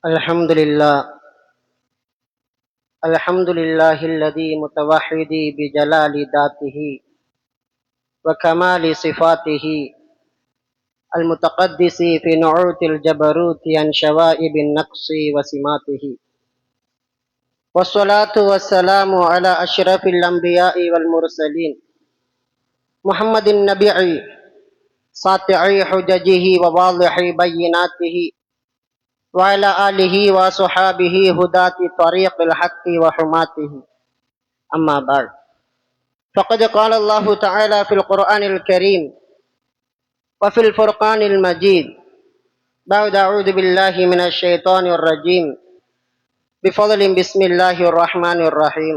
الحمد لله الحمد لله الذي متوحد بجلال ذاته وكمال صفاته المتقدس في نعوت الجبروت عن شوائب النقص وسماته، والصلاة والسلام على أشرف الأنبياء والمرسلين محمد النبي ساطع حججه وواضح بيناته وعلى آله وصحابه هداة طريق الحق وحماته. أما بعد، فقد قال الله تعالى في القرآن الكريم وفي الفرقان المجيد بعد أعوذ بالله من الشيطان الرجيم بفضل بسم الله الرحمن الرحيم: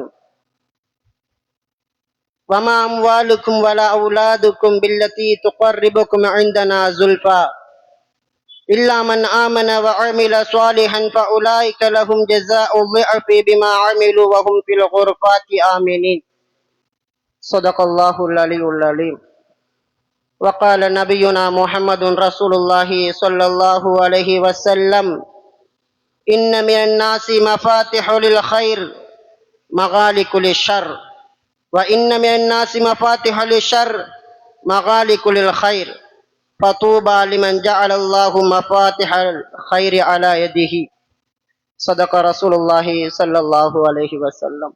وما أموالكم ولا أولادكم بالتي تقربكم عندنا زلفى إلا من آمن وعمل صالحا فأولئك لهم جزاء الضعف بما عملوا وهم في الغرفات آمنين. صدق الله العلي العظيم. وقال نبينا محمد رسول الله صلى الله عليه وسلم: إن من الناس مفاتح للخير مغالق للشر، وإن من الناس مفاتح للشر مغالق للخير، فطوبى لمن جعل الله مفاتح الخير على يده. صدق رسول الله صلى الله عليه وسلم.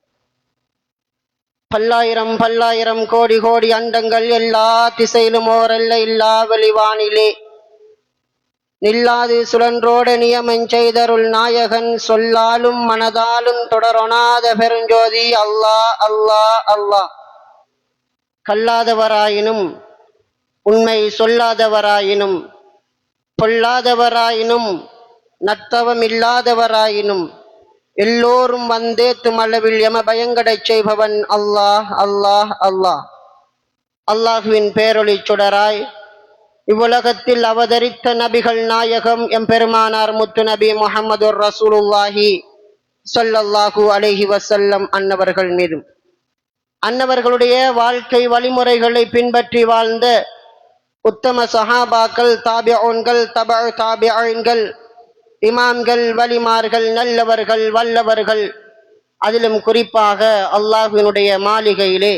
பல்லாயிரம் பல்லாயிரம் கோடி கோடி அண்டங்கள் எல்லா திசையிலும் ஓரல்ல இல்லா வெளிவானிலே நில்லாது சுழன்றோட நியமன் செய்தருள் நாயகன் சொல்லாலும் மனதாலும் தொடரொணாத பெருஞ்சோதி அல்லாஹ் அல்லாஹ் அல்லாஹ். கல்லாதவராயினும் உண்மை சொல்லாதவராயினும் பொல்லாதவராயினும் நத்தவம் இல்லாதவராயினும் எல்லோரும் வந்தேத்தும் அளவில் எம பயங்கடச் செய்பவன் அல்லாஹ் அல்லாஹ் அல்லாஹ். அல்லாஹுவின் பேரொளி சுடராய் இவ்வுலகத்தில் அவதரித்த நபிகள் நாயகம் எம்பெருமானார் முத்து நபி முஹம்மது ரசூலுல்லாஹி ஸல்லல்லாஹு அலைஹி வஸல்லம் அன்னவர்கள் மீதும் அன்னவர்களுடைய வாழ்க்கை வழிமுறைகளை பின்பற்றி வாழ்ந்த உத்தம சஹாபாக்கள், தாபிஊன்கள், தபஉ தாபிஈன்கள், இமாம்கள், வலிமார்கள், நல்லவர்கள், வல்லவர்கள், அதிலும் குறிப்பாக அல்லாஹ்வினுடைய மாளிகையிலே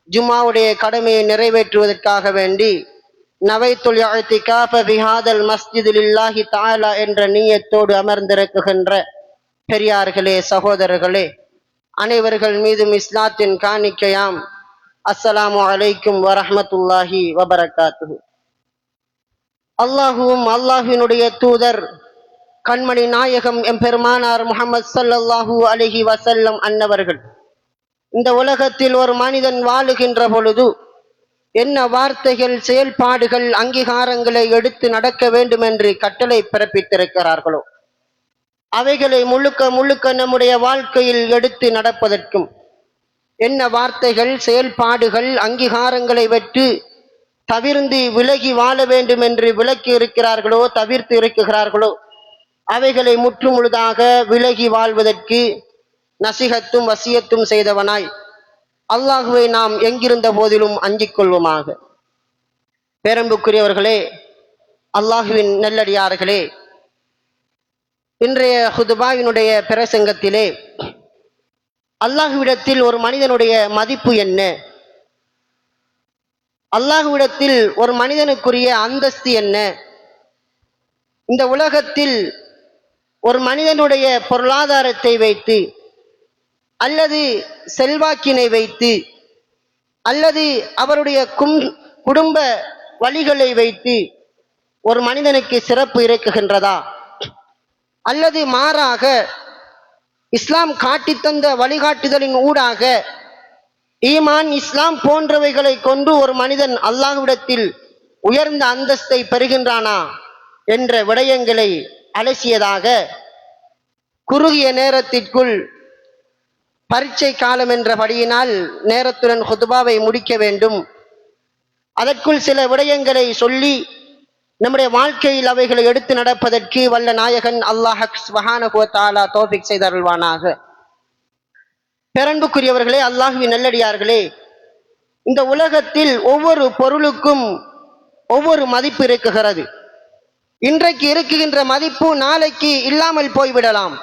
ஜும்ஆவுடைய கடமையை நிறைவேற்றுவதற்காக வேண்டி நவைத்துல் இஅ்திகாஃப ஃபி ஹாதல் மஸ்ஜித் லில்லாஹி தஆலா என்ற நியத்தோடு அமர்ந்திருக்கின்ற பெரியார்களே, சகோதரர்களே, அனைவர்கள் மீதும் இஸ்லாத்தின் காணிக்கையாம் அஸ்ஸலாமு அலைக்கும் வரஹ்மத்துல்லாஹி வபரகாத்துஹு. அல்லாஹுவும் அல்லாஹ்வினுடைய தூதர் கண்மணி நாயகம் எம்பெருமானார் முஹம்மது ஸல்லல்லாஹு அலைஹி வஸல்லம் அன்னவர்கள் இந்த உலகத்தில் ஒரு மனிதன் வாழுகின்ற பொழுது என்ன வார்த்தைகள், செயல்பாடுகள், அங்கீகாரங்களை எடுத்து நடக்க வேண்டும் என்று கட்டளை பிறப்பித்திருக்கிறார்களோ அவைகளை முழுக்க முழுக்க நம்முடைய வாழ்க்கையில் எடுத்து நடப்பதற்கும், என்ன வார்த்தைகள், செயல்பாடுகள், அங்கீகாரங்களை விட்டு தவிர்ந்து விலகி வாழ வேண்டும் என்று விலக்கி இருக்கிறார்களோ, தவிர்த்து இருக்கிறார்களோ அவைகளை முற்றுமுழுதாக விலகி வாழ்வதற்கு நசிஹத்தும் வசியத்தும் செய்தவனாய் அல்லாஹுவை நாம் எங்கிருந்த போதிலும் அஞ்சிக் கொள்வோமாக. பேரன்புக்குரியவர்களே, அல்லாஹுவின் நல்லடியார்களே, இன்றைய ஹுதுபாவினுடைய பிரசங்கத்திலே அல்லாஹுவிடத்தில் ஒரு மனிதனுடைய மதிப்பு என்ன, அல்லாஹுவிடத்தில் ஒரு மனிதனுக்குரிய அந்தஸ்து என்ன, இந்த உலகத்தில் ஒரு மனிதனுடைய பொருளாதாரத்தை வைத்து அல்லது செல்வாக்கினை வைத்து அல்லது அவருடைய குடும்ப வழிகளை வைத்து ஒரு மனிதனுக்கு சிறப்பு இருக்குகின்றதா, அல்லது மாறாக இஸ்லாம் காட்டித்தந்த வழிகாட்டுதலின் ஊடாக ஈமான், இஸ்லாம் போன்றவைகளை கொண்டு ஒரு மனிதன் அல்லாஹ்விடத்தில் உயர்ந்த அந்தஸ்தை பெறுகின்றானா என்ற விடயங்களை அலசியதாக குறுகிய நேரத்திற்குள் பரீட்சை காலம் என்றபடியினால் நேரத்துடன் ஹுதுபாவை முடிக்க வேண்டும். அதற்குள் சில விடயங்களை சொல்லி நம்முடைய வாழ்க்கையில் அவைகளை எடுத்து நடப்பதற்கு வல்ல நாயகன் அல்லாஹ் சுப்ஹானஹு வ தஆலா தௌஃபீக் செய்தருள்வானாக. பேரன்புக்குரியவர்களே, அல்லாஹ்வின் நல்லடியார்களே, இந்த உலகத்தில் ஒவ்வொரு பொருளுக்கும் ஒவ்வொரு மதிப்பு இருக்குகிறது. இன்றைக்கு இருக்குகின்ற மதிப்பு நாளைக்கு இல்லாமல் போய்விடலாம்.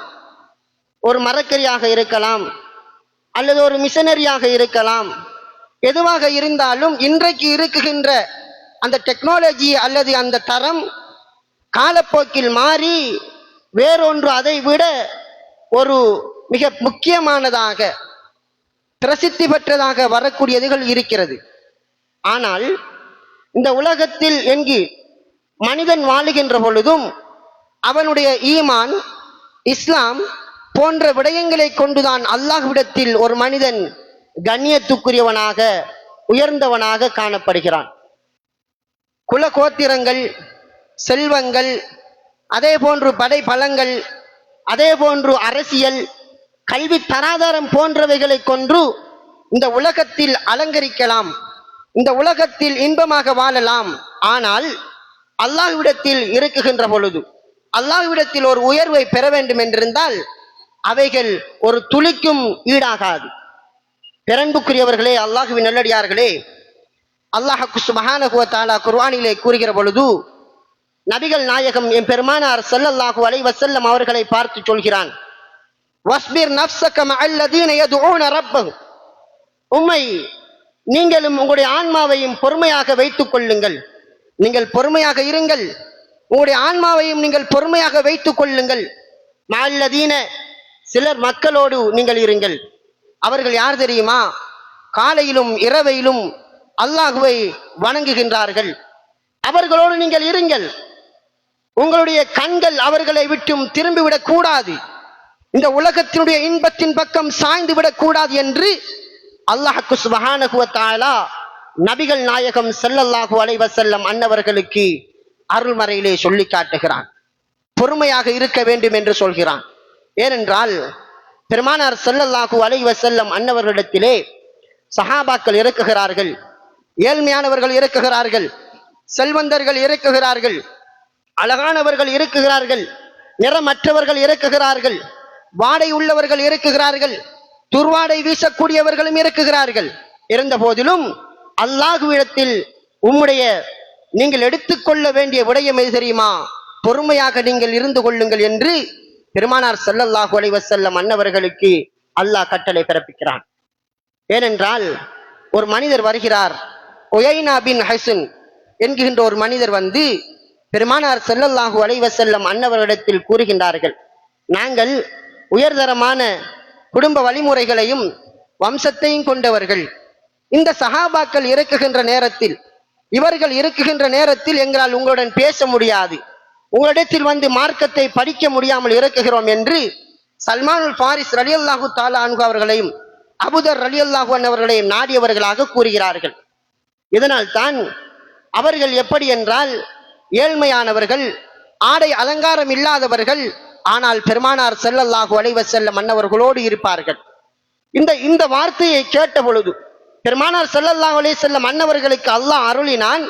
ஒரு மரக்கரியாக இருக்கலாம், அல்லது ஒரு மிஷனரியாக இருக்கலாம். எதுவாக இருந்தாலும் இன்றைக்கு இருக்குகின்ற அந்த டெக்னாலஜி அல்லது அந்த தரம் காலப்போக்கில் மாறி வேறொன்று அதை விட ஒரு மிக முக்கியமானதாக பிரசித்தி பெற்றதாக வரக்கூடியதுகள் இருக்கிறது. ஆனால் இந்த உலகத்தில் எங்கு மனிதன் வாழுகின்ற பொழுதும் அவனுடைய ஈமான், இஸ்லாம் போன்ற விடயங்களை கொண்டுதான் அல்லாஹ்விடத்தில் ஒரு மனிதன் கண்ணியத்துக்குரியவனாக உயர்ந்தவனாக காணப்படுகிறான். குல கோத்திரங்கள், செல்வங்கள், அதே போன்று படை பலங்கள், அதே போன்று அரசியல், கல்வி தராதரம் போன்றவைகளை கொண்டு இந்த உலகத்தில் அலங்கரிக்கலாம், இந்த உலகத்தில் இன்பமாக வாழலாம். ஆனால் அல்லாஹ்விடத்தில் இருக்குகின்ற பொழுது, அல்லாஹ்விடத்தில் ஒரு உயர்வை பெற வேண்டும் என்றிருந்தால் அவைகள் ஒரு துளிக்கும் ஈடாகாது. பெரன்புக்குரியவர்களே, அல்லாஹுவின் நல்லடியார்களே, அல்லாஹ் சுப்ஹானஹு வ தஆலா குர்ஆனிலே கூறுகிற பொழுது நபிகள் நாயகம் எம் பெருமானார் ஸல்லல்லாஹு அலைஹி வஸல்லம் அவர்களை பார்த்து சொல்கிறான், வஸ்பிர் நஃப்ஸக மஅல்லதீன யதுஊன ரப்பஹும், உம்மை நீங்களும் உங்களுடைய ஆன்மாவையும் பொறுமையாக வைத்துக் கொள்ளுங்கள். நீங்கள் பொறுமையாக இருங்கள், உங்களுடைய ஆன்மாவையும் நீங்கள் பொறுமையாக வைத்துக் கொள்ளுங்கள். மஅல்லதீன, சிலர் மக்களோடு நீங்கள் இருங்கள். அவர்கள் யார் தெரியுமா? காலையிலும் இரவையிலும் அல்லாஹுவை வணங்குகின்றார்கள். அவர்களோடு நீங்கள் இருங்கள். உங்களுடைய கண்கள் அவர்களை விட்டும் திரும்பிவிடக் கூடாது, இந்த உலகத்தினுடைய இன்பத்தின் பக்கம் சாய்ந்து விடக் கூடாது என்று அல்லாஹ் சுப்ஹானஹு வ தஆலா நபிகள் நாயகம் ஸல்லல்லாஹு அலைஹி வஸல்லம் அன்னவர்களுக்கு அருள்மறையிலே சொல்லி காட்டுகிறான். பொறுமையாக இருக்க வேண்டும் என்று சொல்கிறான். ஏனென்றால் பெருமானார் ஸல்லல்லாஹு அலைஹி வஸல்லம் அன்னவர்களிடத்திலே சஹாபாக்கள் இருக்குகிறார்கள், ஏழ்மையானவர்கள் இருக்குகிறார்கள், செல்வந்தர்கள் இருக்குகிறார்கள், அழகானவர்கள் இருக்குகிறார்கள், நிறமற்றவர்கள் இருக்குகிறார்கள், வாடை உள்ளவர்கள் இருக்குகிறார்கள், துர்வாடை வீசக்கூடியவர்களும் இருக்குகிறார்கள். இருந்த போதிலும் அல்லாஹ்விடத்தில் உம்முடைய நீங்கள் எடுத்துக்கொள்ள வேண்டிய விடயம் எது தெரியுமா? பொறுமையாக நீங்கள் இருந்து கொள்ளுங்கள் என்று பெருமானார் ஸல்லல்லாஹு அலைஹி வஸல்லம் அன்னவர்களுக்கு அல்லாஹ் கட்டளை பிறப்பிக்கிறான். ஏனென்றால் ஒரு மனிதர் வருகிறார், உயைனா பின் ஹஸன் என்கின்ற ஒரு மனிதர் வந்து பெருமானார் ஸல்லல்லாஹு அலைஹி வஸல்லம் அன்னவர்களிடத்தில் கூறுகின்றார்கள், நாங்கள் உயர்தரமான குடும்ப வழிமுறைகளையும் வம்சத்தையும் கொண்டவர்கள். இந்த சஹாபாக்கள் இருக்குகின்ற நேரத்தில், இவர்கள் இருக்குகின்ற நேரத்தில் எங்களால் உங்களுடன் பேச முடியாது, உங்களிடத்தில் வந்து மார்க்கத்தை படிக்க முடியாமல் இருக்குகிறோம் என்று சல்மானுல் ஃபாரிஸ் ரலியல்லாஹு தஆலா அன்ஹு அவர்களையும் அபூதர் ரலியல்லாஹு அன்ஹு அவர்களையும் நாடியவர்களாக கூறுகிறார்கள். இதனால் தான் அவர்கள் எப்படி என்றால் ஏழ்மையானவர்கள், ஆடை அலங்காரம் இல்லாதவர்கள், ஆனால் பெருமானார் ஸல்லல்லாஹு அலைஹி வஸல்லம் அன்னவர்களோடு இருப்பார்கள். இந்த வார்த்தையை கேட்ட பொழுது பெருமானார் ஸல்லல்லாஹு அலைஹி வஸல்லம் அன்னவர்களுக்கு அல்லாஹ் அருளினான்,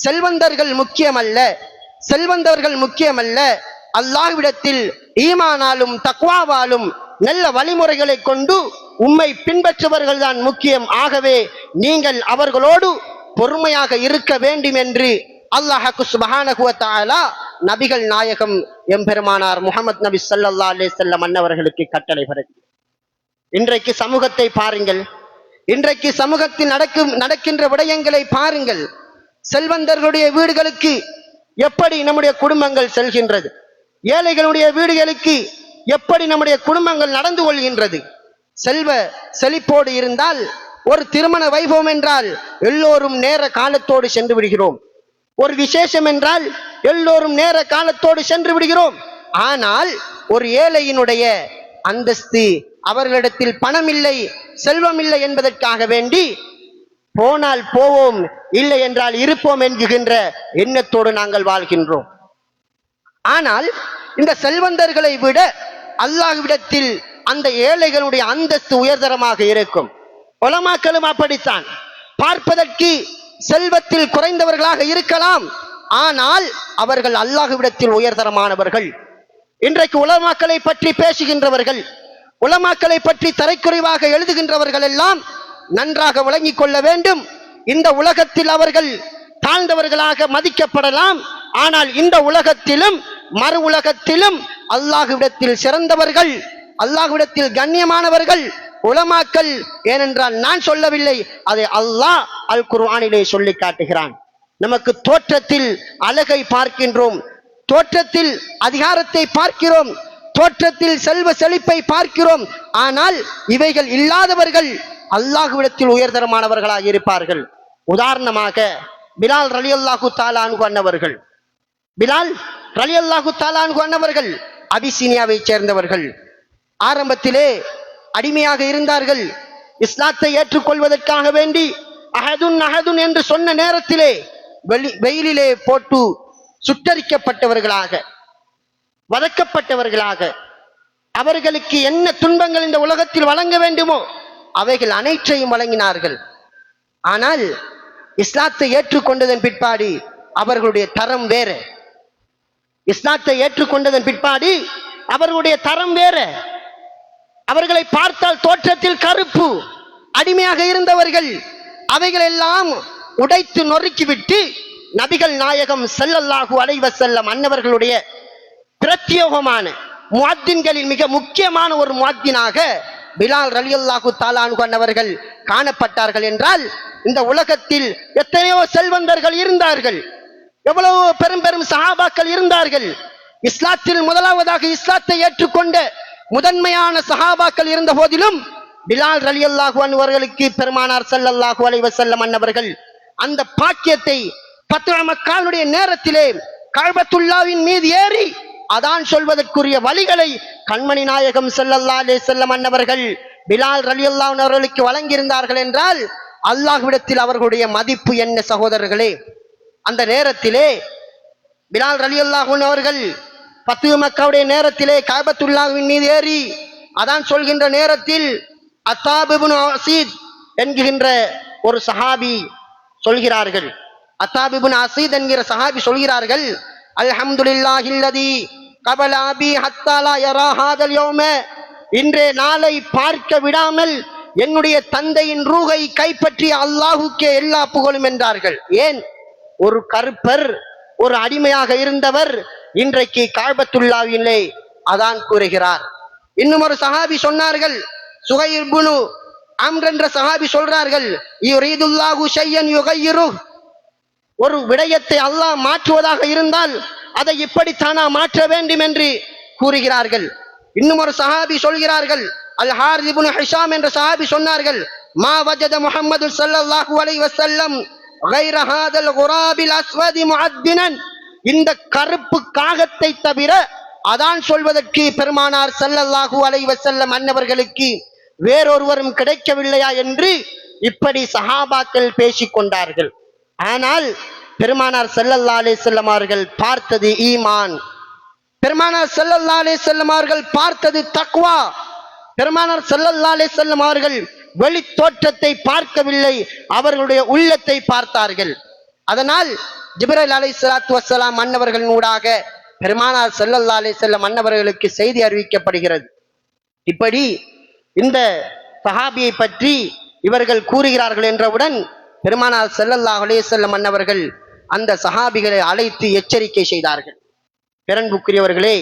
செல்வந்தர்கள் முக்கியமல்ல, செல்வந்தர்கள் முக்கியமல்ல, அல்லாஹ்விடத்தில் ஈமானாலும் தக்வாவாலும் நல்ல வழிமுறைகளை கொண்டு உம்மை பின்பற்றுபவர்கள் தான் முக்கியம். ஆகவே நீங்கள் அவர்களோடு பொறுமையாக இருக்க வேண்டும் என்று அல்லாஹ் சுப்ஹானஹு வ தஆலா நபிகள் நாயகம் எம்பெருமானார் முஹம்மது நபி ஸல்லல்லாஹு அலைஹி வஸல்லம் அன்னவர்களுக்கு கட்டளை பிறப்பித்தார். இன்றைக்கு சமூகத்தை பாருங்கள், இன்றைக்கு சமூகத்தில் நடக்கின்ற விடயங்களை பாருங்கள். செல்வந்தர்களுடைய வீடுகளுக்கு எப்படி நம்முடைய குடும்பங்கள் செல்கின்றது, ஏழைகளுடைய வீடுகளுக்கு எப்படி நம்முடைய குடும்பங்கள் நடந்து கொள்கின்றது. செல்வ செழிப்போடு இருந்தால், ஒரு திருமண வைபவம் என்றால் எல்லோரும் நேர காலத்தோடு சென்று விடுகிறோம், ஒரு விசேஷம் என்றால் எல்லோரும் நேர காலத்தோடு சென்று விடுகிறோம். ஆனால் ஒரு ஏழையினுடைய அந்தஸ்து, அவர்களிடத்தில் பணம் இல்லை, செல்வம் இல்லை என்பதற்காக வேண்டி போனால் போவோம், இல்லை என்றால் இருப்போம் என்கின்ற எண்ணத்தோடு நாங்கள் வாழ்கின்றோம். ஆனால் இந்த செல்வந்தர்களை விட அல்லாஹ்விடத்தில் அந்த ஏழைகளுடைய அந்தஸ்து உயர்தரமாக இருக்கும். உலமாக்களும் அப்படித்தான். பார்ப்பதற்கு செல்வத்தில் குறைந்தவர்களாக இருக்கலாம், ஆனால் அவர்கள் அல்லாஹ்விடத்தில் உயர்தரமானவர்கள். இன்றைக்கு உலமாக்களை பற்றி பேசுகின்றவர்கள், உலமாக்களை பற்றி தரைக்குறைவாக எழுதுகின்றவர்கள் எல்லாம் நன்றாக விளங்கிக் கொள்ள வேண்டும். இந்த உலகத்தில் அவர்கள் தாழ்ந்தவர்களாக மதிக்கப்படலாம், ஆனால் இந்த உலகத்திலும் மறு உலகத்திலும் அல்லாஹ்விடத்தில் சிறந்தவர்கள், அல்லாஹ்விடத்தில் கண்ணியமானவர்கள் உலமாக்கள். ஏனென்றால் நான் சொல்லவில்லை, அதை அல்லாஹ் அல் குர்ஆனிலே சொல்லி காட்டுகிறான். நமக்கு தோற்றத்தில் அழகை பார்க்கின்றோம், தோற்றத்தில் அதிகாரத்தை பார்க்கிறோம், தோற்றத்தில் செல்வ செழிப்பை பார்க்கிறோம். ஆனால் இவைகள் இல்லாதவர்கள் அல்லாஹ்விடத்தில் உயர்தரமானவர்களாக இருப்பார்கள். உதாரணமாக பிலால் ரலியல்லாஹு தஆலா அன்ஹு அன்னவர்கள், பிலால் ரலியல்லாஹு தஆலா அன்ஹு அன்னவர்கள் அபிசீனியாவை சேர்ந்தவர்கள். ஆரம்பத்திலே அடிமையாக இருந்தார்கள். இஸ்லாத்தை ஏற்றுக்கொள்வதற்காக வேண்டி அஹதுன் அஹதுன் என்று சொன்ன நேரத்திலே வெயிலிலே போட்டு சுட்டரிக்கப்பட்டவர்களாக, வதக்கப்பட்டவர்களாக, அவர்களுக்கு என்ன துன்பங்கள் இந்த உலகத்தில் வழங்க வேண்டுமோ அவைகள் அனைத்தையும் வழங்கினார்கள். ஆனால் இஸ்லாத்தை ஏற்றுக்கொண்டதன் பிற்பாடு அவர்களுடைய தரம் வேற. இஸ்லாத்தை ஏற்றுக்கொண்டதன் பிற்பாடு அவர்களுடைய தரம் வேற. அவர்களை பார்த்தால் தோற்றத்தில் கருப்பு, அடிமையாக இருந்தவர்கள். அவைகள் எல்லாம் உடைத்து நொறுக்கிவிட்டு நபிகள் நாயகம் ஸல்லல்லாஹு அலைஹி வஸல்லம் அன்னவர்களுடைய பிரத்யேகமான முஅத்தின்களில் மிக முக்கியமான ஒரு முஅத்தினாக பிலால் ரலியல்லாஹு தஆலா அன்ஹு அன்னவர்கள் காணப்பட்டார்கள். என்றால் இந்த உலகத்தில் எத்தனையோ செல்வந்தர்கள் இருந்தார்கள், எவ்வளவு பெரும் பெரும் சஹாபாக்கள் இருந்தார்கள். இஸ்லாத்தில் முதலாவதாக இஸ்லாத்தை ஏற்றுக்கொண்ட முதன்மையான சஹாபாக்கள் இருந்த போதிலும் பிலால் ரலியல்லாஹு அன்ஹு அவர்களுக்கு பெருமானார் ஸல்லல்லாஹு அலைஹி வஸல்லம் அன்னவர்கள் அந்த பாக்கியத்தை ஃபத்ஹ் மக்காவுடைய நேரத்திலே கஅபத்துல்லாஹ்வின் மீது ஏறி அதான் சொல்வதற்குரிய வழிகளை கண்மணி நாயகம் ஸல்லல்லாஹு அலைஹி வஸல்லம் அன்னவர்கள் பிலால் ரலியல்லாஹு அன்ஹு அவர்களுக்கு வழங்கியிருந்தார்கள். என்றால் அல்லாஹ்விடத்தில் அவர்களுடைய மதிப்பு என்ன சகோதரர்களே. அந்த நேரத்திலே பிலால் ரலியல்லாஹு அன்ஹு அவர்கள் ஃபத்ஹ் மக்காவுடைய நேரத்திலே கஅபத்துல்லாஹ்வின் மீது ஏறி அதான் சொல்கின்ற நேரத்தில் அத்தாப் இப்னு அஸீத் என்கின்ற ஒரு சஹாபி சொல்கிறார்கள், அத்தாப் இப்னு அஸீத் என்கிற சஹாபி சொல்கிறார்கள், அல்ஹம்துலில்லாஹில்லதி கபல அபி ஹத்தா லா யரா ஹாதல் யௌம, இன்றே நாளை பார்க்க விடாமல் என்னுடைய தந்தையின் ரூஹை கைப்பற்றிய அல்லாஹுக்கே எல்லா புகழும் என்றார்கள். ஏன்? ஒரு கருப்பர், ஒரு அடிமையாக இருந்தவர் இன்றைக்கு கஅபத்துல்லாஹ்விலே அதான் கூறுகிறார். இன்னும் ஒரு சஹாபி சொன்னார்கள், சுஹைல் இப்னு அம்ர் என்ற சஹாபி சொல்றார்கள், யுரீதுல்லாஹு ஷையன் யுகையிரு, ஒரு விடயத்தை அல்லாஹ் மாற்றுவதாக இருந்தால் அதை இப்படித்தானா மாற்ற வேண்டும் என்று கூறுகிறார்கள். இன்னும் ஒரு சஹாபி சொல்கிறார்கள், அல் ஹாரிஸ் இப்னு ஹிஷாம் என்ற சஹாபி சொன்னார்கள், மா வஜத முஹம்மது ஸல்லல்லாஹு அலைஹி வஸல்லம் கைர ஹாதல் குராபில் அஸ்வதி முஅத்தினன், இந்த கருப்பு காகத்தை தவிர அதான் சொல்வதற்கு பெருமானார் ஸல்லல்லாஹு அலைஹி வஸல்லம் அன்னவர்களுக்கு வேறொருவரும் கிடைக்கவில்லையா என்று இப்படி சஹாபாக்கள் பேசிக் கொண்டார்கள். ஆனால் பெருமானார் ஸல்லல்லாஹு அலைஹி வஸல்லம் அவர்கள் பார்த்தது ஈமான், பெருமானார் ஸல்லல்லாஹு அலைஹி வஸல்லம் அவர்கள் பார்த்தது தக்வா. பெருமானார் ஸல்லல்லாஹு அலைஹி வஸல்லம் அவர்கள் வெளி தோற்றத்தை பார்க்கவில்லை, அவர்களுடைய உள்ளத்தை பார்த்தார்கள். அதனால் ஜிப்ரீல் அலைஹிஸ்ஸலாத்து வஸ்ஸலாம் அன்னவர்களின் ஊடாக பெருமானார் ஸல்லல்லாஹு அலைஹி வஸல்லம் அன்னவர்களுக்கு செய்தி அறிவிக்கப்படுகிறது. இப்படி இந்த சஹாபியை பற்றி இவர்கள் கூறுகிறார்கள் என்றவுடன் பெருமானார் ஸல்லல்லாஹு அலைஹி வஸல்லம் அன்னவர்கள் அந்த சஹாபிகளை அழைத்து எச்சரிக்கை செய்தார்கள். பெருன்புக்குரியவர்களே,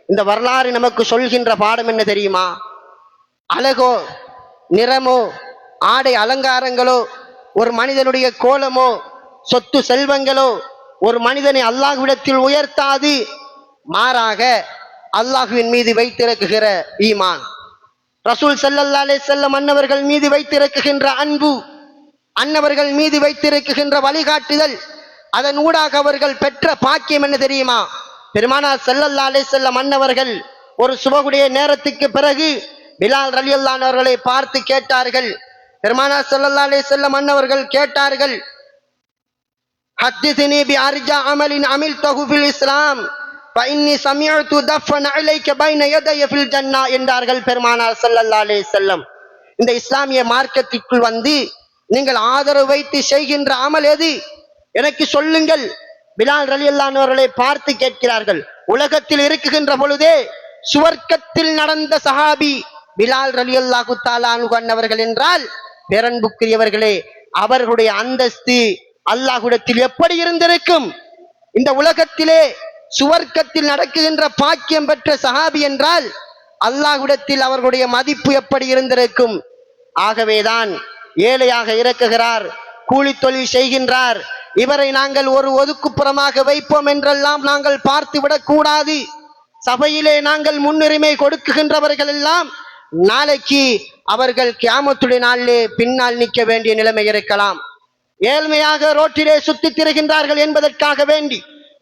இந்த வரலாறு நமக்கு சொல்கின்ற பாடம் என்ன தெரியுமா? அழகோ, நிறமோ, ஆடை அலங்காரங்களோ, ஒரு மனிதனுடைய கோலமோ, சொத்து செல்வங்களோ ஒரு மனிதனை அல்லாஹ்விடத்தில் உயர்த்தாது. மாறாக அல்லாஹ்வின் மீது வைத்திருக்குகிற ஈமான், ரசூல் ஸல்லல்லாஹு அலைஹி வஸல்லம் அன்னவர்கள் மீது வைத்திருக்குகின்ற அன்பு, அன்னவர்கள் மீது வைத்திருக்குகின்ற வழிகாட்டுதல், அதன் ஊடாக அவர்கள் பெற்ற பாக்கியம் என்ன தெரியுமா? பெருமானார் ஸல்லல்லாஹு அலைஹி வஸல்லம் அன்னவர்கள் ஒரு சுபகுடைய நேரத்துக்கு பிறகு பிலால் ரலியல்லாஹு அன்ஹு அவர்களை பார்த்து கேட்டார்கள். பெருமானார் ஸல்லல்லாஹு அலைஹி வஸல்லம் அன்னவர்கள் கேட்டார்கள், ஹத்திஸினி பி அர்ஜா அமலின் அமில்தஹு ஃபில் இஸ்லாம் ஃபஇன்னி சமிஅது தஃபன் அலைக பைன யதய ஃபில் ஜன்னah என்றார்கள் பெருமானார் ஸல்லல்லாஹு அலைஹி வஸல்லம். இந்த இஸ்லாமிய மார்க்கத்திற்குள் வந்து நீங்கள் ஆதரவு வைத்து செய்கின்ற அமல் எது? எனக்கு சொல்லுங்கள். பிலால் ரலியல்லாஹு அன்ஹு அவர்களை பார்த்து கேட்கிறார்கள். உலகத்தில் இருக்குகின்ற பொழுதே சுவர்க்கத்தில் நடந்த சஹாபி பிலால் ரலியல்லாஹு தஆலா அன்ஹு அன்னவர்கள் என்றால் பேரன்புக்குரியவர்களே, அவர்களுடைய அந்தஸ்து அல்லாஹ்விடத்தில் எப்படி இருந்திருக்கும்? இந்த உலகத்திலே சுவர்க்கத்தில் நடக்குகின்ற பாக்கியம் பெற்ற சஹாபி என்றால் அல்லாஹ்விடத்தில் அவர்களுடைய மதிப்பு எப்படி இருந்திருக்கும். ஆகவேதான் ஏழையாக இறக்குகிறார், கூலி தொழில் செய்கின்றார், இவரை நாங்கள் ஒரு ஒதுக்குப்புறமாக வைப்போம் என்றெல்லாம் நாங்கள் பார்த்து விடக்கூடாது. சபையிலே நாங்கள் முன்னுரிமை கொடுக்குகின்றவர்கள் எல்லாம் நாளைக்கு அவர்கள் கியாமத்துடைய நாளிலே பின்னால் நிற்க வேண்டிய நிலைமை இருக்கலாம். ஏழ்மையாக ரோட்டிலே சுத்தி திரிகின்றார்கள் என்பதற்காக வேண்டி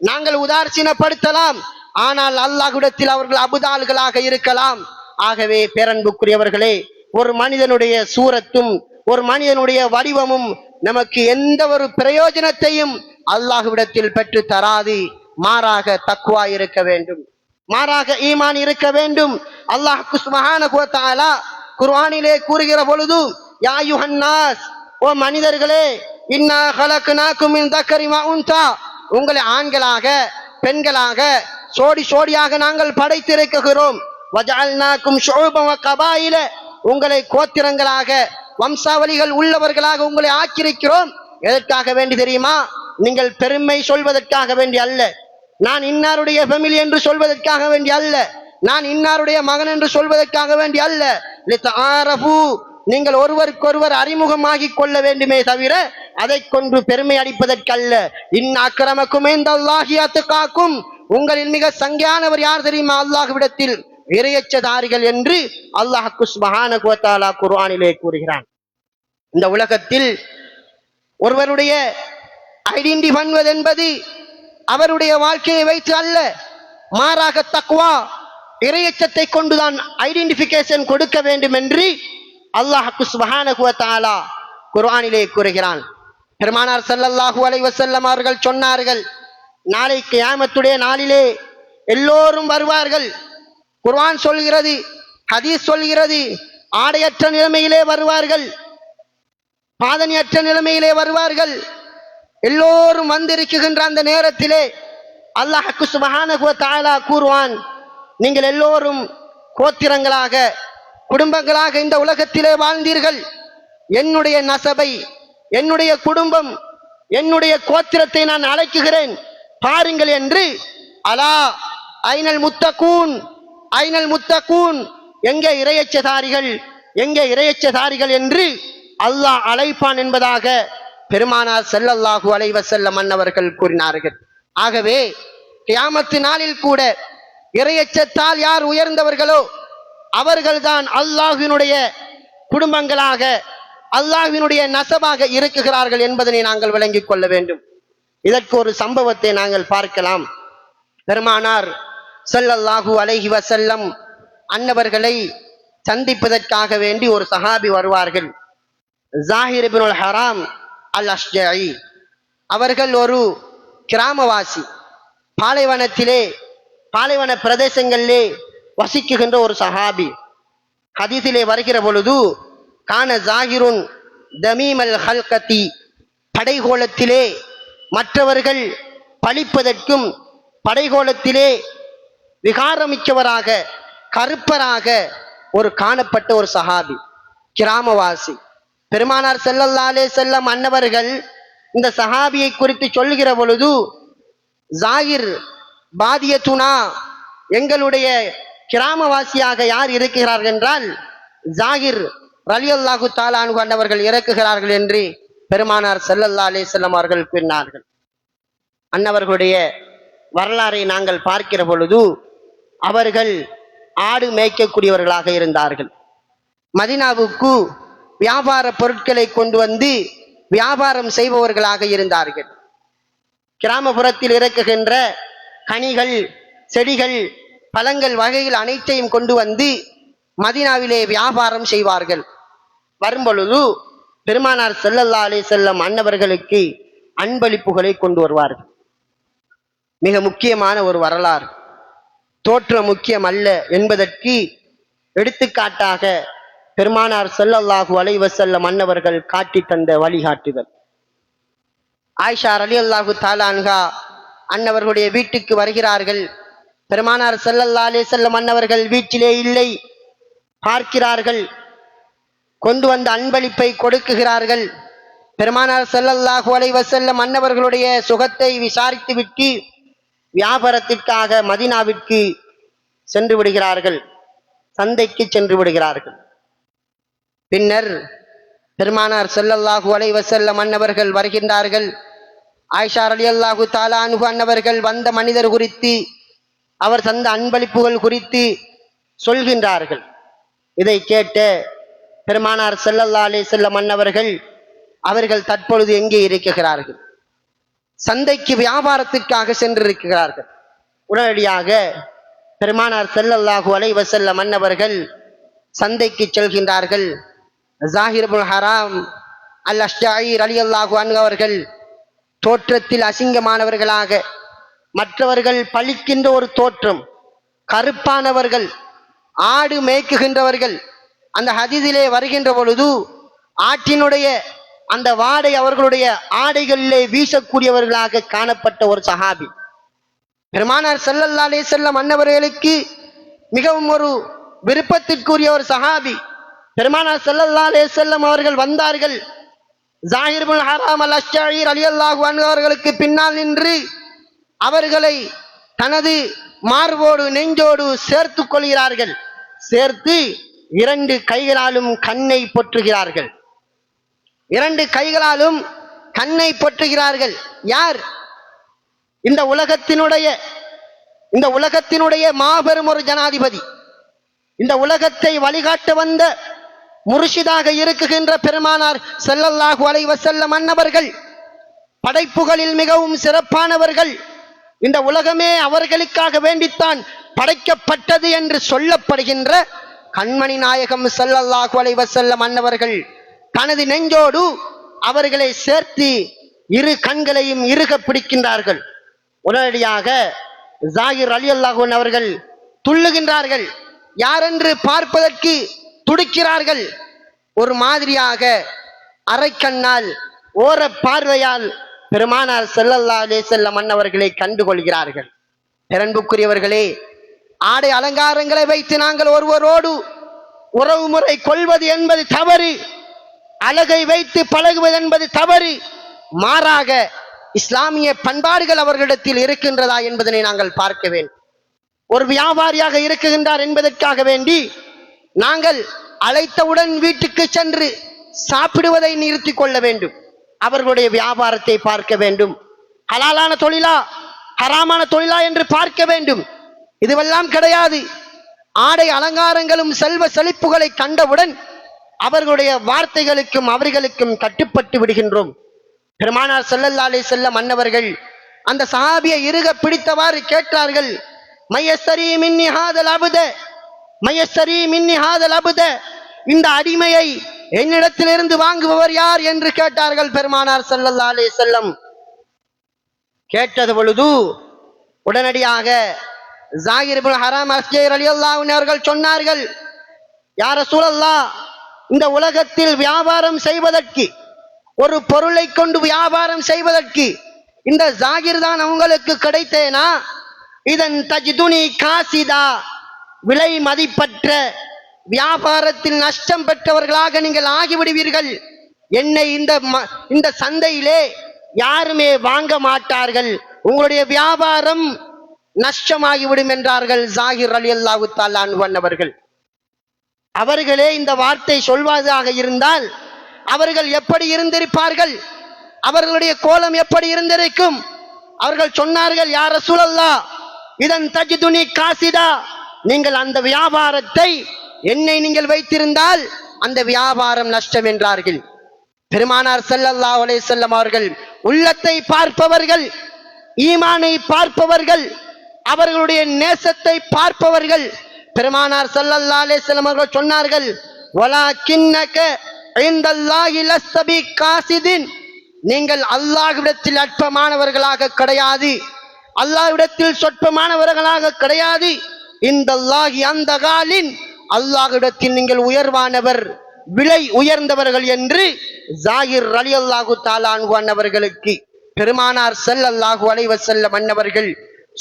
நாங்கள் உதாசீனப்படுத்தலாம். ஆனால் அல்லாஹ்விடத்தில் அவர்கள் அபுதால்களாக இருக்கலாம். ஆகவே பேரன்புக்குரியவர்களே, ஒரு மனிதனுடைய சூரத்தும் ஒரு மனிதனுடைய வடிவமும் நமக்கு எந்த ஒரு பிரயோஜனத்தையும் அல்லாஹ்விடத்தில் பெற்று தராது. மாறாக தக்வா இருக்க வேண்டும், மாறாக ஈமான் இருக்க வேண்டும். அல்லாஹ் சுப்ஹானஹு வ தஆலா குர்ஆனிலே கூறுகிற பொழுது, யா அய்யுஹன்னாஸ், ஓ மனிதர்களே, இன்னா ஹலக்னாகும் மின் தக்கரி வ உன்தா, உங்களை ஆண்களாக பெண்களாக சோடி சோடியாக நாங்கள் படைத்திருக்கிறோம். வஜஅல்னாகும் ஷுஉபன் வ கபாயில, உங்களை கோத்திரங்களாக வம்சாவளிகள் உள்ளவர்களாக உங்களை ஆக்கியிருக்கிறோம். எதற்காக வேண்டி தெரியுமா? நீங்கள் பெருமை சொல்வதற்காக வேண்டி அல்ல, நான் இன்னாருடைய ஃபேமிலி என்று சொல்வதற்காக வேண்டி அல்ல, நான் இன்னாருடைய மகன் என்று சொல்வதற்காக வேண்டி அல்ல. லிதஆரஃபு, நீங்கள் ஒருவருக்கொருவர் அறிமுகமாகி கொள்ள வேண்டுமே தவிர அதை கொண்டு பெருமை அடிப்பதற்கல்ல. இன் அக்ரமக்கும் இன்தல்லாஹி அத்காக்கும், உங்களில் மிக சங்கையானவர் யார் தெரியுமா? அல்லாஹ்விடத்தில் இறையச்சதாரிகள் என்று அல்லாஹ் சுப்ஹானஹு வ தஆலா குர்ஆனிலே கூறுகிறான். இந்த உலகத்தில் ஒருவருடைய ஐடென்டி பண்ணுவது என்பது அவருடைய வாழ்க்கையை வைத்து அல்ல, மாறாக தக்வா இறையச்சத்தை கொண்டுதான் ஐடென்டிபிகேஷன் கொடுக்க வேண்டும் என்று அல்லாஹ் சுப்ஹானஹு வ தஆலா குர்ஆனிலே கூறுகிறான். பெருமானார் ஸல்லல்லாஹு அலைஹி வஸல்லம் அவர்கள் சொன்னார்கள், நாளை கியாமத்துடைய நாளிலே எல்லோரும் வருவார்கள். குர்ஆன் சொல்கிறது, ஹதீஸ் சொல்கிறது, ஆடையற்ற நிலைமையிலே வருவார்கள், பாதணியற்ற நிலைமையிலே வருவார்கள். எல்லோரும் வந்திருக்கின்ற அந்த நேரத்திலே அல்லாஹ் சுப்ஹானஹு வ தஆலா கூறுவான், நீங்கள் எல்லோரும் கோத்திரங்களாக குடும்பங்களாக இந்த உலகத்திலே வாழ்ந்தீர்கள், என்னுடைய நசபை, என்னுடைய குடும்பம், என்னுடைய கோத்திரத்தை நான் அழைக்குகிறேன் பாருங்கள் என்று. அலா ஐனல் முத்தகூன், ஐனல் முத்தகூன், எங்கே இறையச்சதாரிகள், எங்கே இறையச்சதாரிகள் என்று அல்லாஹ் அழைப்பான் என்பதாக பெருமானார் ஸல்லல்லாஹு அலைஹி வஸல்லம் அன்னவர்கள் கூறினார்கள். ஆகவே கியாமத்து நாளில் கூட இறையச்சத்தால் யார் உயர்ந்தவர்களோ அவர்கள்தான் அல்லாஹ்வினுடைய குடும்பங்களாக, அல்லாஹ்வினுடைய நசபாக இருக்குகிறார்கள் என்பதனை நாங்கள் விளங்கிக் கொள்ள வேண்டும். இதற்கு ஒரு சம்பவத்தை நாங்கள் பார்க்கலாம். பெருமானார் ஸல்லல்லாஹு அலைஹி வஸல்லம் அன்னவர்களை சந்திப்பதற்காக வேண்டி ஒரு சஹாபி வருவார்கள். ஜாஹிர் இப்னுல் ஹராம் அல் அஷ்ஜஇ அவர்கள் ஒரு கிராமவாசி, பாலைவனத்திலே பாலைவன பிரதேசங்களிலே வசிக்குகின்ற ஒரு சஹாபி. ஹதீஸிலே வருகிற பொழுது, கான ஜாகிருன் தமீமல் ஹல்கதி, படைகோலத்திலே மற்றவர்கள் பழிப்பதற்கும் படைகோலத்திலே விகாரமிக்கவராக கருப்பராக ஒரு காணப்பட்ட ஒரு சஹாபி, கிராமவாசி. பெருமானார் ஸல்லல்லாஹு அலைஹி வஸல்லம் அன்னவர்கள் இந்த சஹாபியை குறித்து சொல்லுகிற பொழுது, ஜாகிர் பாதியத்துனா, எங்களுடைய கிராமவாசியாக யார் இருக்கிறார்கள் என்றால் ஜாகிர் ரலியல்லாஹு தஆலா அன்ஹு அன்னவர்கள் இறக்குகிறார்கள் என்று பெருமானார் ஸல்லல்லாஹு அலைஹி வஸல்லம் அவர்கள் கூறினார்கள். அன்னவர்களுடைய வரலாறை நாங்கள் பார்க்கிற பொழுது அவர்கள் ஆடு மேய்க்கக்கூடியவர்களாக இருந்தார்கள். மதீனாவுக்கு வியாபார பொருட்களை கொண்டு வந்து வியாபாரம் செய்பவர்களாக இருந்தார்கள். கிராமப்புறத்தில் இறக்குகின்ற கனிகள், செடிகள், பழங்கள் வகைகள் அனைத்தையும் கொண்டு வந்து மதீனாவிலே வியாபாரம் செய்வார்கள். வரும்பொழுது பெருமானார் ஸல்லல்லாஹு அலைஹி வஸல்லம் அன்னவர்களுக்கு அன்பளிப்புகளை கொண்டு வருவார்கள். மிக முக்கியமான ஒரு வரலாறு, தோற்றம் முக்கியம் அல்ல என்பதற்கு எடுத்துக்காட்டாக பெருமானார் ஸல்லல்லாஹு அலைஹி வஸல்லம் அன்னவர்கள் காட்டி தந்த வழிகாட்டுதல். ஆயிஷா ரலியல்லாஹு தஆலா அன்ஹா அன்னவர்களுடைய வீட்டுக்கு வருகிறார்கள். பெருமானார் ஸல்லல்லாஹு அலைஹி வஸல்லம் அன்னவர்கள் வீட்டிலே இல்லை. பார்க்கிறார்கள், கொண்டு வந்த அன்பளிப்பை கொடுக்குகிறார்கள். பெருமானார் ஸல்லல்லாஹு அலைஹி வஸல்லம் அன்னவர்களுடைய சுகத்தை விசாரித்துவிட்டு வியாபாரத்திற்காக மதீனாவிற்கு சென்று விடுகிறார்கள், சந்தைக்கு சென்று விடுகிறார்கள். பின்னர் பெருமானார் ஸல்லல்லாஹு அலைஹி வஸல்லம் அன்னவர்கள் வருகின்றார்கள். ஆயிஷா ரலியல்லாஹு தஆலா அன்ஹா அன்னவர்கள் வந்த மனிதர் குறித்து, அவர் தந்த அன்பளிப்புகள் குறித்து சொல்கின்றார்கள். இதை கேட்ட பெருமானார் ஸல்லல்லாஹு அலைஹி வஸல்லம் அன்னவர்கள், அவர்கள் தற்பொழுது எங்கே இருக்கிறார்கள்? சந்தைக்கு வியாபாரத்திற்காக சென்றிருக்கிறார்கள். உடனடியாக பெருமானார் ஸல்லல்லாஹு அலைஹி வஸல்லம் அன்னவர்கள் சந்தைக்கு செல்கின்றார்கள். ஸாஹிர் இப்னு ஹராம் அல் அஷ்ஜாஇ ரலியல்லாஹு அன்ஹு அவர்கள் தோற்றத்தில் அசிங்கமானவர்களாக, மற்றவர்கள் பழிக்கின்ற ஒரு தோற்றம், கருப்பானவர்கள், ஆடு மேய்க்குகின்றவர்கள். அந்த ஹதீஸிலே வருகின்ற பொழுது ஆட்டினுடைய அந்த வாடை அவர்களுடைய ஆடைகளிலே வீசக்கூடியவர்களாக காணப்பட்ட ஒரு சஹாபி. பெருமானார் ஸல்லல்லாஹு அலைஹி வஸல்லம் அன்னவர்களுக்கு மிகவும் ஒரு விருப்பத்திற்குரிய ஒரு சஹாபி. பெருமானார் ஸல்லல்லாஹு அலைஹி வஸல்லம் அவர்கள் வந்தார்கள். ஸாஹிர் இப்னு ஹராம் அல் அஷ்ஜாஇ ரலியல்லாஹு அன்ஹு அவர்களுக்கு பின்னால் நின்று அவர்களை தனது மார்போடு நெஞ்சோடு சேர்த்து கொள்கிறார்கள். சேர்த்து 2 கைகளாலும் கண்ணை பொற்றுகிறார்கள். 2 கைகளாலும் கண்ணை பொற்றுகிறார்கள். யார்? இந்த உலகத்தினுடைய மாபெரும் ஒரு ஜனாதிபதி, இந்த உலகத்தை வழிகாட்ட வந்த முர்ஷிதாக இருக்குகின்ற பெருமானார் ஸல்லல்லாஹு அலைஹி வஸல்லம் அன்னவர்கள், படைப்புகளில் மிகவும் சிறப்பானவர்கள். இந்த உலகமே அவர்களுக்காக வேண்டித்தான் படைக்கப்பட்டது என்று சொல்லப்படுகின்ற கண்மணி நாயகம் ஸல்லல்லாஹு அலைஹி வஸல்லம் அன்னவர்கள் தனது நெஞ்சோடு அவர்களை சேர்த்து 2 கண்களையும் இறுக பிடிக்கின்றார்கள். உடனடியாக ஸாஹிர் ரலியல்லாஹு அன்ஹு அவர்கள் துள்ளுகின்றார்கள். யாரென்று பார்ப்பதற்கு துடிக்கிறார்கள். ஒரு மாதிரியாக அரைக்கண்ணால் ஓர பார்வையால் பெருமானார் ஸல்லல்லாஹு அலைஹி வஸல்லம் அன்னவர்களை கண்டுகொள்கிறார்கள். அன்புக்குரியவர்களே, ஆடை அலங்காரங்களை வைத்து நாங்கள் ஒருவரோடு உறவு முறை கொள்வது என்பது தவறு. அழகை வைத்து பழகுவது என்பது தவறு. மாறாக இஸ்லாமிய பண்பாடுகள் அவர்களிடத்தில் இருக்கின்றதா என்பதனை நாங்கள் பார்க்க வேண்டும். ஒரு வியாபாரியாக இருக்குகின்றார் என்பதற்காக வேண்டி நாங்கள் அழைத்தவுடன் வீட்டுக்கு சென்று சாப்பிடுவதை நிறுத்தி கொள்ள வேண்டும். அவர்களுடைய வியாபாரத்தை பார்க்க வேண்டும். ஹலாலான தொழிலா ஹராமான தொழிலா என்று பார்க்க வேண்டும். இதுவெல்லாம் கிடையாது. ஆடை அலங்காரங்களும் செல்வ செழிப்புகளை கண்டவுடன் அவர்களுடைய வார்த்தைகளுக்கும் அவர்களுக்கும் கட்டுப்பட்டு விடுகின்றோம். பெருமானார் ஸல்லல்லாஹு அலைஹி வஸல்லம் அன்னவர்கள் அந்த சஹாபியை இறுக பிடித்தவாறு கேட்டார்கள். மையஸ்ஸரி மின்னி ஹாதல் அபத, மையஸ்ஸரி மின்னி ஹாதல் அபத, இந்த அடிமையை என்னிடத்திலிருந்து வாங்குபவர் யார் என்று கேட்டார்கள் பெருமானார் ஸல்லல்லாஹு அலைஹி வஸல்லம். கேட்டது பொழுது உடனடியாக ஸாஹிர் இப்னு ஹராம் அஷ்ஜாஇ ரலியல்லாஹு அன்ஹு அவர்கள் சொன்னார்கள், யா ரசூலல்லாஹ், இந்த உலகத்தில் வியாபாரம் செய்வதற்கு, ஒரு பொருளை கொண்டு வியாபாரம் செய்வதற்கு இந்த ஸாஹிர் தான் உங்களுக்கு கிடைத்தேனா? இதன் தஜ்துனி காசிதா, விலை மதிப்பற்ற வியாபாரத்தில் நஷ்டம் பெற்றவர்களாக நீங்கள் ஆகிவிடுவீர்கள். என்னை இந்த சந்தையிலே யாருமே வாங்க மாட்டார்கள். உங்களுடைய வியாபாரம் நஷ்டமாகிவிடும் என்றார்கள் ஸாஹிர் ரலியல்லாஹு தஆலா அன்ஹு அவர்கள். அவர்களே இந்த வார்த்தை சொல்வதாக இருந்தால் அவர்கள் எப்படி இருந்திருப்பார்கள்? அவர்களுடைய கோலம் எப்படி இருந்திருக்கும்? அவர்கள் சொன்னார்கள், யா ரசூலல்லாஹ், இதன் தஜ்துனி காசிதா, நீங்கள் அந்த வியாபாரத்தை என்னை நீங்கள் வைத்திருந்தால் அந்த வியாபாரம் நஷ்டம் என்றார்கள். பெருமானார் ஸல்லல்லாஹு அலைஹி வஸல்லம் அவர்கள் உள்ளத்தை பார்ப்பவர்கள், ஈமானை பார்ப்பவர்கள், அவர்களுடைய நேசத்தை பார்ப்பவர்கள். பெருமானார் ஸல்லல்லாஹு அலைஹி வஸல்லம் அவர்கள் சொன்னார்கள், வலாக்கின்னக இன்தல்லாஹி லஸ்ஸபி காசிதின், நீங்கள் அல்லாஹ்விடத்தில் அற்பமானவர்களாக கிடையாது, அல்லாஹ்விடத்தில் சொற்பமானவர்களாக கிடையாது. இன்தல்லாஹி அந்தகாலின், அல்லாஹ்விடத்தில் நீங்கள் உயர்வானவர், விலை உயர்ந்தவர்கள் என்று ஸாஹிர் ரலியல்லாஹு தஆலா அன்ஹு அவர்களுக்கு பெருமானார் ஸல்லல்லாஹு அலைஹி வஸல்லம் அன்னவர்கள்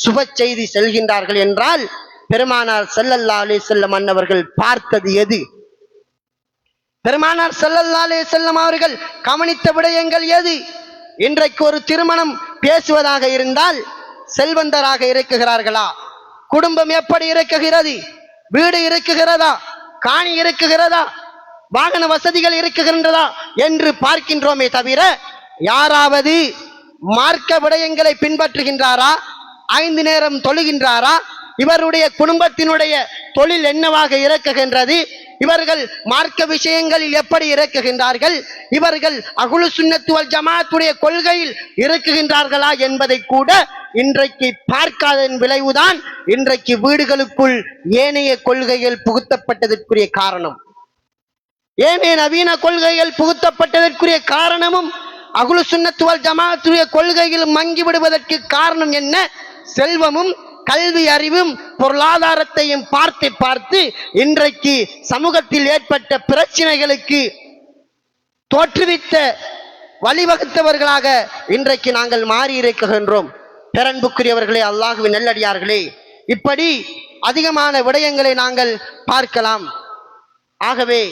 சுப செய்தி செல்கின்றார்கள் என்றால் பெருமானார் ஸல்லல்லாஹு அலைஹி வஸல்லம் அன்னவர்கள் பார்த்தது எது? பெருமானார் ஸல்லல்லாஹு அலைஹி வஸல்லம் அவர்கள் கவனித்த விடயங்கள் எது? இன்றைக்கு ஒரு திருமணம் பேசுவதாக இருந்தால் செல்வந்தராக இருக்குகிறார்களா, குடும்பம் எப்படி இருக்குகிறது, வீடு இருக்குகிறதா, காணி இருக்குகிறதா, வாகன வசதிகள் இருக்குகின்றதா என்று பார்க்கின்றோமே தவிர யாராவது மார்க்க விடயங்களை பின்பற்றுகின்றாரா, 5 நேரம் தொழுகின்றாரா, இவருடைய குடும்பத்தினுடைய தொழில் என்னவாக இருக்குகின்றது, இவர்கள் மார்க்க விஷயங்களில் எப்படி இருக்குகின்றார்கள், இவர்கள் அஹ்லு சுன்னத் வல் ஜமாஅத்துடைய கொள்கையில் இருக்குகின்றார்களா என்பதை கூட இன்றைக்கு பார்க்காதன் விளைவுதான் இன்றைக்கு வீடுகளுக்குள் ஏனைய கொள்கைகள் புகுத்தப்பட்டதற்குரிய காரணம். ஏனைய நவீன கொள்கைகள் புகுத்தப்பட்டதற்குரிய காரணமும் அஹ்லு சுன்னத் வல் ஜமாஅத்துடைய கொள்கையில் மங்கி விடுவதற்கு காரணம் என்ன? செல்வமும் கல்வி அறிவும் பொருளாதாரத்தையும் பார்த்து பார்த்து இன்றைக்கு சமூகத்தில் ஏற்பட்ட பிரச்சனைகளுக்கு தோற்றுவித்த வழிவகுத்தவர்களாக இன்றைக்கு நாங்கள் மாறி இருக்குகின்றோம். பேரன்புக்குரியவர்களே, அல்லாஹ்வின் நல்லடியார்களே, இப்படி அதிகமான விடயங்களை நாங்கள் பார்க்கலாம். ஆகவே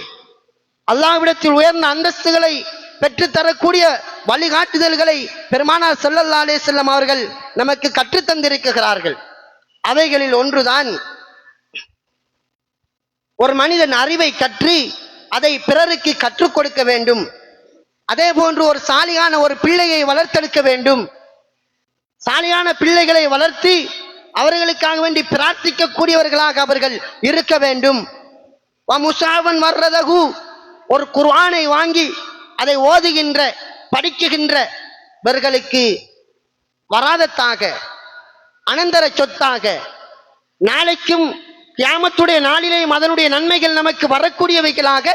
அல்லாஹ்விடத்தில் உயர்ந்த அந்தஸ்துகளை பெற்றுத்தரக்கூடிய வழிகாட்டுதல்களை பெருமானார் ஸல்லல்லாஹு அலைஹி வஸல்லம் அவர்கள் நமக்கு கற்றுத்தந்திருக்கிறார்கள். அவைகளில் ஒன்றுதான் ஒரு மனிதன் அறிவை கற்று அதை பிறருக்கு கற்றுக் கொடுக்க வேண்டும். அதே போன்று ஒரு சாலியான ஒரு பிள்ளையை வளர்த்தெடுக்க வேண்டும். சாலியான பிள்ளைகளை வளர்த்து அவர்களுக்காக வேண்டி பிரார்த்திக்கக்கூடியவர்களாக அவர்கள் இருக்க வேண்டும். முசாவன் வர்றதகு, ஒரு குர்ஆனை வாங்கி அதை ஓதுகின்ற படிக்குகின்றவர்களுக்கு வராதத்தாக, அனந்தர சொத்தாக, நாளைக்கும் கியாமத்துடைய நாளிலேயும் அதனுடைய நன்மைகள் நமக்கு வரக்கூடியவைகளாக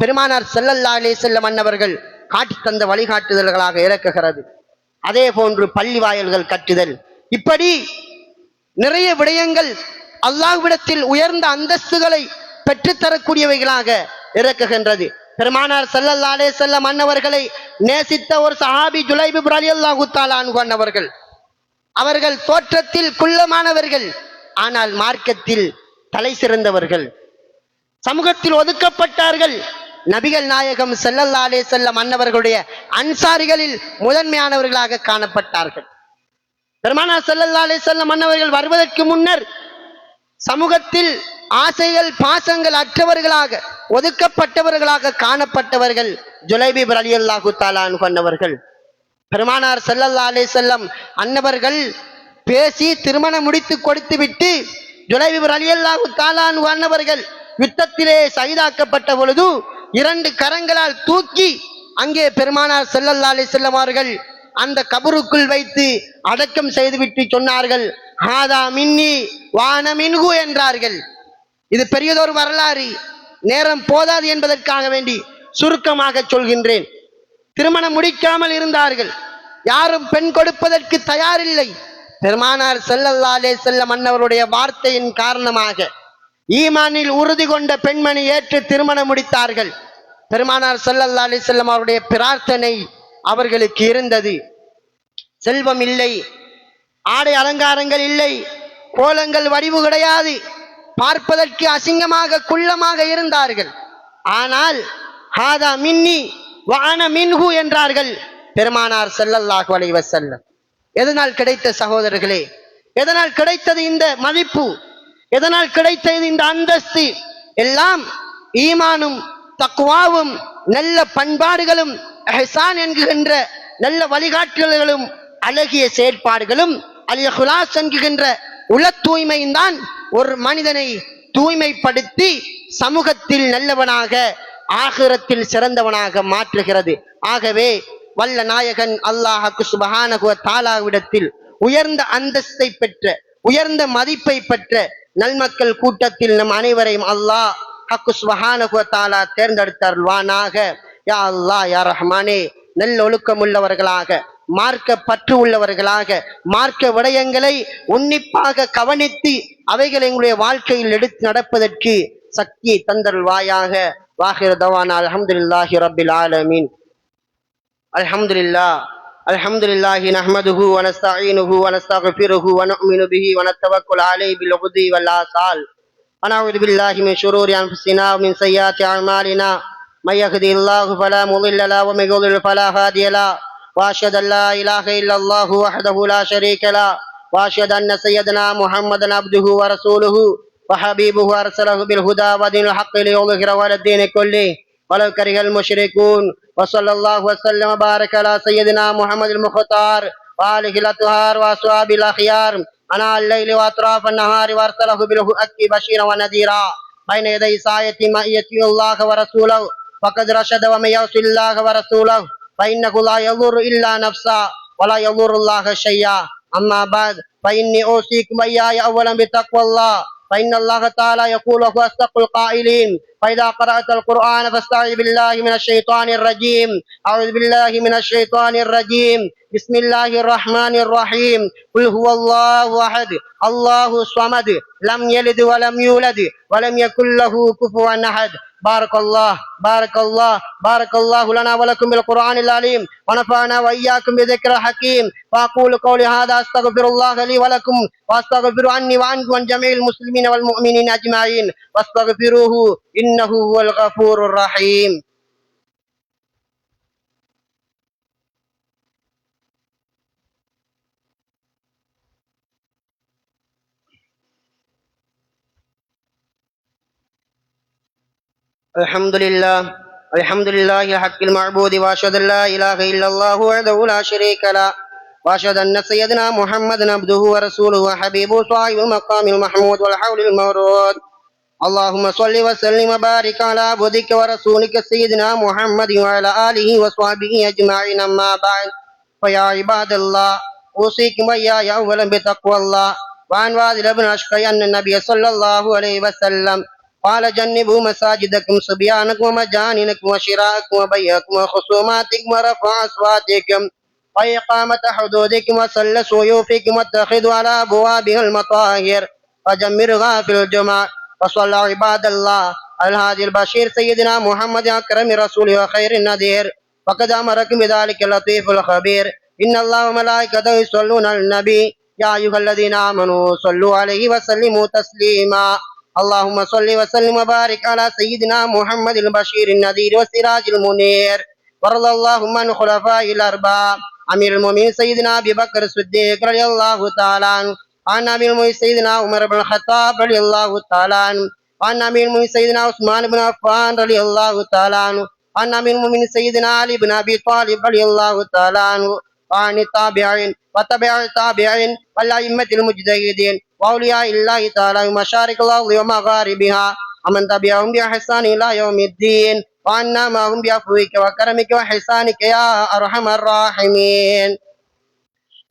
பெருமானார் ஸல்லல்லாஹு அலைஹி வஸல்லம் அன்னவர்கள் காட்டி தந்த வழிகாட்டுதல்களாக இருக்குகிறது. அதே போன்று பள்ளி வாயல்கள் கட்டுதல், இப்படி நிறைய விடயங்கள் அல்லாஹ்விடத்தில் உயர்ந்த அந்தஸ்துகளை பெற்றுத்தரக்கூடியவைகளாக இருக்குகின்றது. பெருமானார் ஸல்லல்லாஹு அலைஹி வஸல்லம் அன்னவர்களை நேசித்த ஒரு சஹாபி ஜுலைப் ரலியல்லாஹு தஆலா அன்ஹு அன்னவர்கள், அவர்கள் தோற்றத்தில் குள்ளமானவர்கள், ஆனால் மார்க்கத்தில் தலை சிறந்தவர்கள், சமூகத்தில் ஒதுக்கப்பட்டார்கள். நபிகள் நாயகம் ஸல்லல்லாஹு அலைஹி வஸல்லம் அன்னவர்களுடைய அன்சாரிகளில் முதன்மையானவர்களாக காணப்பட்டார்கள். பெருமானார் ஸல்லல்லாஹு அலைஹி வஸல்லம் அன்னவர்கள் வருவதற்கு முன்னர் சமூகத்தில் ஆசைகள் பாசங்கள் அற்றவர்களாக ஒதுக்கப்பட்டவர்களாக காணப்பட்டவர்கள் ஜுலைப் ரலியல்லாஹு தஆலா அன்ஹு அன்னவர்கள். பெருமானார் ஸல்லல்லாஹு அலைஹி வஸல்லம் அன்னவர்கள் பேசி திருமணம் முடித்து கொடுத்து விட்டு ஜுலைப் ரலியல்லாஹு தஆலா அன்ஹு அன்னவர்கள் யுத்தத்திலே ஷஹீதாக்கப்பட்ட பொழுது 2 கரங்களால் தூக்கி அங்கே பெருமானார் ஸல்லல்லாஹு அலைஹி வஸல்லம் அவர்கள் அந்த கபருக்குள் வைத்து அடக்கம் செய்துவிட்டு சொன்னார்கள், ஹாதா மின்னி வான மின்ஹு என்றார்கள். இது பெரியதொரு வரலாறு, நேரம் போதாது என்பதற்காக வேண்டி சுருக்கமாக சொல்கின்றேன். திருமணம் முடிக்காமல் இருந்தார்கள், யாரும் பெண் கொடுப்பதற்கு தயாரில்லை. பெருமானார் ஸல்லல்லாஹு அலைஹி வஸல்லம் அன்னவருடைய வார்த்தையின் காரணமாக ஈமானில் உறுதி கொண்ட பெண்மணி ஏற்று திருமணம் முடித்தார்கள். பெருமானார் ஸல்லல்லாஹு அலைஹி வஸல்லம் அவருடைய பிரார்த்தனை அவர்களுக்கு இருந்தது. செல்வம் இல்லை, ஆடை அலங்காரங்கள் இல்லை, கோலங்கள் வடிவு கிடையாது, பார்ப்பதற்கு அசிங்கமாக குள்ளமாக இருந்தார்கள். ஆனால் ஹாதா மின்னி வான மின்ஹு என்றார்கள் பெருமானார் ஸல்லல்லாஹு அலைஹி வஸல்லம். எதனால் கிடைத்த சகோதரர்களே, எதனால் கிடைத்தது இந்த மதிப்பு, எதனால் கிடைத்தது இந்த அந்தஸ்து? எல்லாம் ஈமானும் தக்வாவும் நல்ல பண்பாடுகளும் இஹ்சான் என்கின்ற நல்ல வழிகாட்டுதல்களும் அழகிய செயற்பாடுகளும் அல் இஹ்லாஸ் என்கின்ற உள தூய்மையும் தான் ஒரு மனிதனை தூய்மைப்படுத்தி சமூகத்தில் நல்லவனாக ஆகிரத்தில் சிறந்தவனாக மாற்றுகிறது. ஆகவே வல்ல நாயகன் அல்லாஹ் சுப்ஹானஹு வ தஆலாவிடத்தில் உயர்ந்த அந்தஸ்தை பெற்ற உயர்ந்த மதிப்பை பெற்ற நல்மக்கள் கூட்டத்தில் நம் அனைவரையும் அல்லாஹ் ஹக்கு சுப்ஹானஹு வ தஆலா தேர்ந்தெடுத்தருள்வானாக. யா அல்லாஹ் யா ரஹ்மானே, நல்ல ஒழுக்கம் உள்ளவர்களாக, மார்க்க பற்று உள்ளவர்களாக, மார்க்க விடயங்களை உன்னிப்பாக கவனித்து அவைகளை எங்களுடைய வாழ்க்கையில் எடுத்து நடப்பதற்கு சக்தியை தந்தருள்வாயாக. வாஹிர் தவானா அல்ஹம்துலில்லாஹி ரப்பில் ஆலமீன். அல்ஹம்துலில்லாஹ் அல்ஹம்துலில்லாஹி நஹ்மதுஹு வ நஸ்தஈனுஹு வ நஸ்தக்ஃபிருஹு வ நுஅ்மினு பிஹி வ நத்தவக்கலு அலைஹி பில் உக்தி வல் ஆசால். வ நஊது பில்லாஹி மின் ஷுரூரி அன்ஃபுஸினா வ மின் ஸய்யிஆத்தி அஅமாலினா. من يهده الله فلا مضل له ومن يضلل فلا هادي له، وأشهد أن لا إله إلا الله وحده لا شريك له، وأشهد أن سيدنا محمدا عبده ورسوله وحبيبه أرسله بالهدى ودين الحق ليظهره على الدين كله ولو كره المشركون. وصلى الله وسلم وبارك على سيدنا محمد المختار وآله الأطهار وأصحابه الأخيار أناء الليل وأطراف النهار، وأرسله بالحق بشيرا ونذيرا بين يدي ساعة من يطيع الله ورسوله فقد رشد، ومن يعص الله ورسوله فإنه لا يضر إلا نفسه ولا يضر الله شيئا. أما بعد، فإني أوصيكم وإياي أولا بتقوى الله، فإن الله تعالى يقول وهو أصدق القائلين: فإذا قرأت القرآن فاستعذ بالله من الشيطان الرجيم. أعوذ بالله من الشيطان الرجيم. بسم الله الرحمن الرحيم. قل هو الله أحد الله الصمد لم يلد ولم يولد ولم يكن له كفوا أحد. بارك الله بارك الله بارك الله لنا ولكم بالقرآن العليم، ونفعنا وإياكم بذكر الحكيم. وأقول قولي هذا أستغفر الله لي ولكم، وأستغفر عني وعنكم وعن جميع المسلمين والمؤمنين أجمعين، واستغفروه إنه هو الغفور الرحيم. الحمد لله الحمد لله الحق المعبود، وأشهد أن لا إله إلا الله وحده لا شريك له، وأشهد أن سيدنا محمدا عبده ورسوله وحبيبه صاحب المقام المحمود والحول المورود. اللهم صل وسلم وبارك على عبدك ورسولك سيدنا محمد وعلى آله وصحبه أجمعين. أما بعد، فيا عباد الله، أوصيكم وإياي أولا بتقوى الله. وعن واذل بن أشقي أن النبي صلى الله عليه وسلم قال: جنبوا مساجدكم صبيانكم ومجاننكم وشراءكم وبيعكم وخصوماتكم ورفع أصواتكم وإقامة حدودكم وسل سيوفكم واتخذوا على أبوابها المطاهر وجمرها في الجمع. وصلى عباد الله الهادي البشير سيدنا محمد أكرم رسوله وخير النذير، وقد أمركم بذلك اللطيف الخبير: إن الله وملائكته يصلون على النبي يا أيها الذين آمنوا صلوا عليه وسلموا تسليما. اللهم صل وسلم وبارك على سيدنا محمد البشير النذير والسراج المنير، وارض اللهم عن خلفائه الأربعة: أمير المؤمنين سيدنا أبي بكر الصديق رضي الله تعالى عنه، عن أمير المؤمنين سيدنا عمر بن الخطاب رضي الله تعالى عنه، عن أمير المؤمنين سيدنا عثمان بن عفان رضي الله تعالى عنه، عن أمير المؤمنين سيدنا علي بن أبي طالب رضي الله تعالى عنه، وعن التابعين وتبع التابعين والأئمة المجتهدين وأولياء الله تعالى ومشارق الأرض ومغاربها، ومن تبعهم بإحسان إلى يوم الدين، وعنا معهم بعفوك وكرمك وإحسانك يا أرحم الراحمين.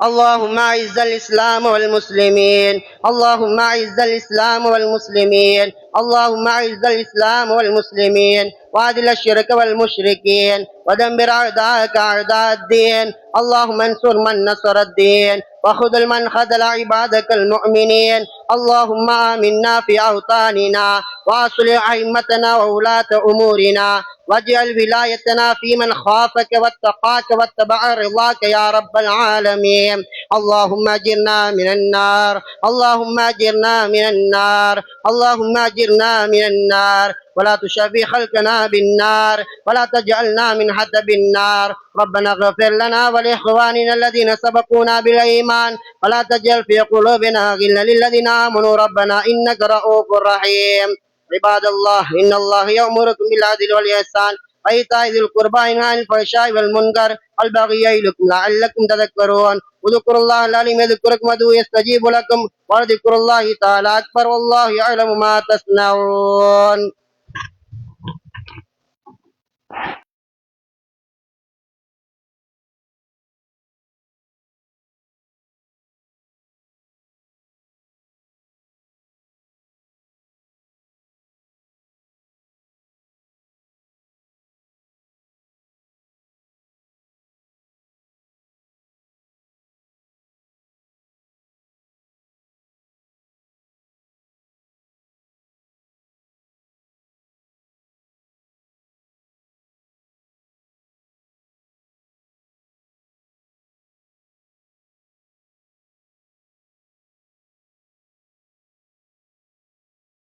اللهم أعز الإسلام والمسلمين، اللهم أعز الإسلام والمسلمين، اللهم أعز الإسلام والمسلمين، وأذل الشرك والمشركين، ودمر أعداءك أعداء الدين. اللهم انصر من نصر الدين، وخذل من خذل عبادك المؤمنين. اللهم آمنا في أوطاننا، وأصلح أئمتنا وولاة أمورنا، واجعل ولايتنا في من خافك واتقاك واتبع رضاك يا رب العالمين. اللهم أجرنا من النار، اللهم أجرنا من النار، اللهم أجرنا من النار، ولا تشفي خلقنا بالنار، ولا تجعلنا من حطب النار. ربنا اغفر لنا ولإخواننا الذين سبقونا بالإيمان، ولا تجعل في قلوبنا غلا للذين آمنوا ربنا إنك رؤوف رحيم. عباد الله، إن الله يأمركم بالعدل والإحسان وإيتاء ذي القربى وينهى عن الفحشاء والمنكر والبغي يعظكم لعلكم تذكرون. اذكروا الله العليم يذكركم وادعوه يستجيب لكم، وذكر الله تعالى أكبر والله يعلم ما تصنعون.